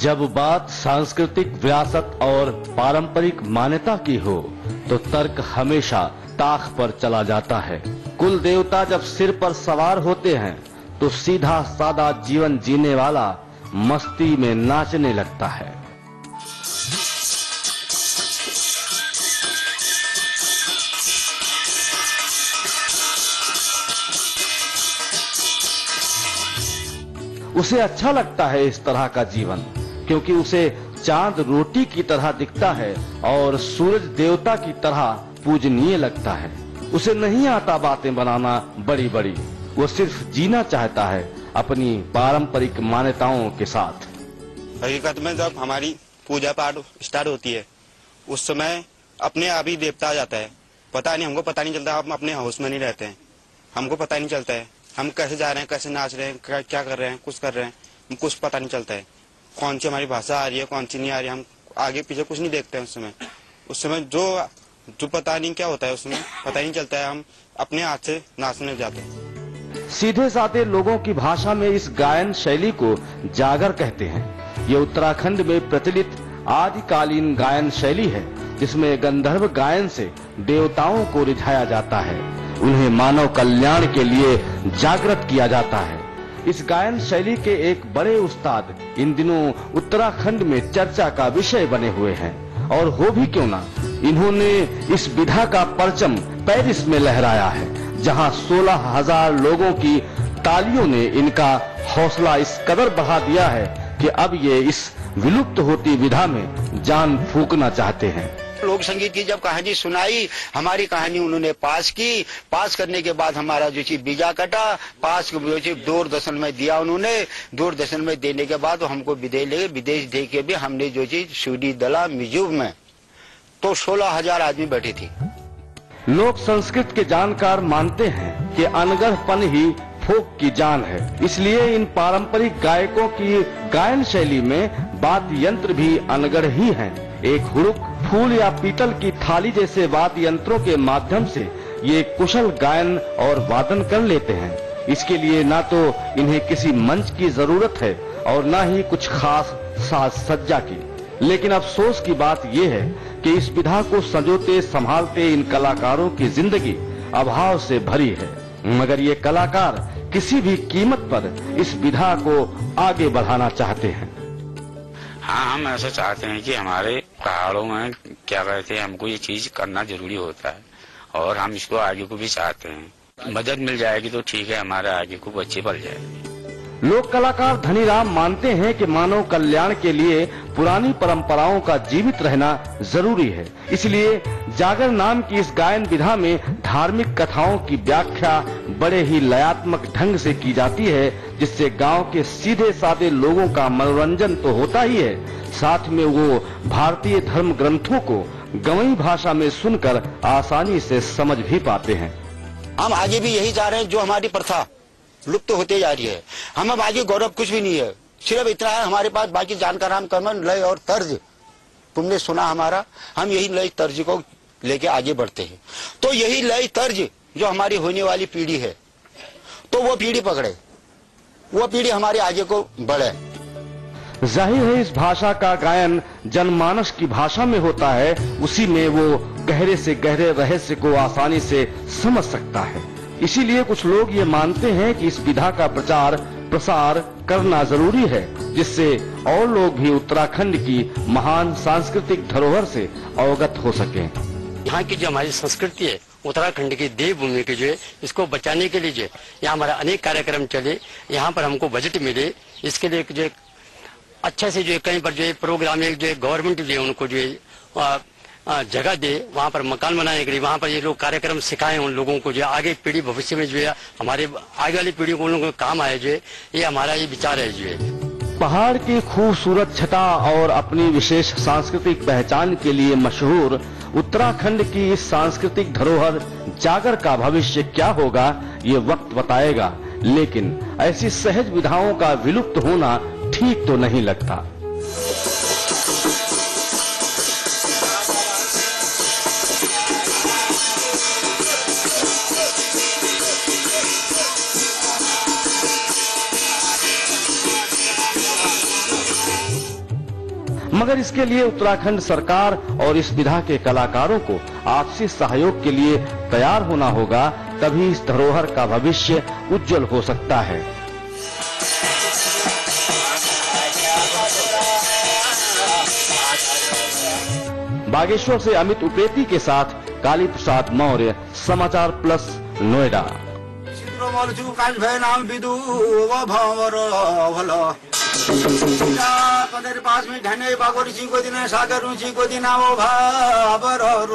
जब बात सांस्कृतिक विरासत और पारंपरिक मान्यता की हो तो तर्क हमेशा ताख पर चला जाता है। कुल देवता जब सिर पर सवार होते हैं तो सीधा सादा जीवन जीने वाला मस्ती में नाचने लगता है। उसे अच्छा लगता है इस तरह का जीवन, क्योंकि उसे चांद रोटी की तरह दिखता है और सूरज देवता की तरह पूजनीय लगता है। उसे नहीं आता बातें बनाना बड़ी बड़ी, वो सिर्फ जीना चाहता है अपनी पारंपरिक मान्यताओं के साथ। हकीकत में जब हमारी पूजा पाठ स्टार्ट होती है उस समय अपने आप ही देवता आ जाता है। पता नहीं, हमको पता नहीं चलता, हम अपने हाउस में नहीं रहते हैं, हमको पता नहीं चलता है हम कैसे जा रहे हैं, कैसे नाच रहे हैं, क्या कर रहे हैं, कुछ कर रहे हैं, हमको कुछ पता नहीं चलता है। कौन सी हमारी भाषा आ रही है, कौन सी नहीं आ रही है, हम आगे पीछे कुछ नहीं देखते हैं। उस समय जो पता नहीं क्या होता है, उसमें पता नहीं चलता है, हम अपने हाथ से नाचने जाते हैं। सीधे साधे लोगों की भाषा में इस गायन शैली को जागर कहते हैं। ये उत्तराखंड में प्रचलित आदिकालीन गायन शैली है, जिसमें गंधर्व गायन से देवताओं को रिझाया जाता है, उन्हें मानव कल्याण के लिए जागृत किया जाता है। इस गायन शैली के एक बड़े उस्ताद इन दिनों उत्तराखंड में चर्चा का विषय बने हुए हैं, और हो भी क्यों ना, इन्होंने इस विधा का परचम पेरिस में लहराया है, जहां 16,000 लोगों की तालियों ने इनका हौसला इस कदर बढ़ा दिया है कि अब ये इस विलुप्त होती विधा में जान फूंकना चाहते हैं। लोक संगीत की जब कहानी सुनाई, हमारी कहानी उन्होंने पास की, पास करने के बाद हमारा जो चीज बीजा कटा, पास दूरदर्शन में दिया उन्होंने, दूरदर्शन में देने के बाद हमको विदेश ले, विदेश दे के भी हमने जो चीज सीडी दला मिजूब में तो 16,000 आदमी बैठी थी। लोक संस्कृत के जानकार मानते हैं कि अनगढ़पन ही फोक की जान है, इसलिए इन पारंपरिक गायकों की गायन शैली में वाद्य यंत्र भी अनगढ़ ही हैं। एक हुड़ुक, फूल या पीतल की थाली जैसे वाद्य यंत्रों के माध्यम से ये कुशल गायन और वादन कर लेते हैं। इसके लिए ना तो इन्हें किसी मंच की जरूरत है और ना ही कुछ खास साज सज्जा की। लेकिन अफसोस की बात यह है कि इस विधा को संजोते संभालते इन कलाकारों की जिंदगी अभाव से भरी है, मगर ये कलाकार किसी भी कीमत पर इस विधा को आगे बढ़ाना चाहते हैं। हाँ, हम ऐसा चाहते हैं कि हमारे पहाड़ों में क्या कहते हैं, हमको ये चीज करना जरूरी होता है और हम इसको आगे को भी चाहते हैं। मदद मिल जाएगी तो ठीक है, हमारे आगे को बच्चे बढ़ जाएगी। लोक कलाकार धनीराम मानते हैं कि मानव कल्याण के लिए पुरानी परंपराओं का जीवित रहना जरूरी है, इसलिए जागर नाम की इस गायन विधा में धार्मिक कथाओं की व्याख्या बड़े ही लयात्मक ढंग से की जाती है, जिससे गांव के सीधे साधे लोगों का मनोरंजन तो होता ही है, साथ में वो भारतीय धर्म ग्रंथों को गंवई भाषा में सुनकर आसानी से समझ भी पाते हैं। हम आगे भी यही चाह रहे हैं, जो हमारी प्रथा लुप्त होते जा रही है, हम अब आगे गौरव कुछ भी नहीं है, सिर्फ इतना है हमारे पास, बाकी जानकार हम कमन लय और तर्ज तुमने सुना हमारा, हम यही लय तर्ज को लेके आगे बढ़ते हैं। तो यही लय तर्ज जो हमारी होने वाली पीढ़ी है, तो वो पीढ़ी पकड़े, वो पीढ़ी हमारे आगे को बढ़े। जाहिर है इस भाषा का गायन जनमानस की भाषा में होता है, उसी में वो गहरे से गहरे रहस्य को आसानी से समझ सकता है। इसीलिए कुछ लोग ये मानते हैं कि इस विधा का प्रचार प्रसार करना जरूरी है, जिससे और लोग भी उत्तराखंड की महान सांस्कृतिक धरोहर से अवगत हो सकें। यहाँ की जो हमारी संस्कृति है, उत्तराखंड की देवभूमि की जो है, इसको बचाने के लिए जो है यहाँ हमारा अनेक कार्यक्रम चले, यहाँ पर हमको बजट मिले, इसके लिए जो है अच्छा से जो है कहीं पर जो है प्रोग्राम जो है गवर्नमेंट जो है उनको जो है जगह दे, वहाँ पर मकान बनाने के लिए, वहाँ पर ये लोग कार्यक्रम सिखाएं उन लोगों को, जो आगे पीढ़ी भविष्य में जो है हमारे आगे वाली पीढ़ी को उन लोगों को काम आए, जो है ये हमारा ये विचार है। जो है पहाड़ की खूबसूरत छटा और अपनी विशेष सांस्कृतिक पहचान के लिए मशहूर उत्तराखंड की इस सांस्कृतिक धरोहर जागर का भविष्य क्या होगा ये वक्त बताएगा, लेकिन ऐसी सहज विधाओं का विलुप्त होना ठीक तो नहीं लगता। मगर इसके लिए उत्तराखंड सरकार और इस विधा के कलाकारों को आपसी सहयोग के लिए तैयार होना होगा, तभी इस धरोहर का भविष्य उज्जवल हो सकता है। बागेश्वर से अमित उपेती के साथ काली प्रसाद मौर्य, समाचार प्लस, नोएडा। पास में ढने बागोरी जी को दिन सागर रुचि को दिन वो भाबर और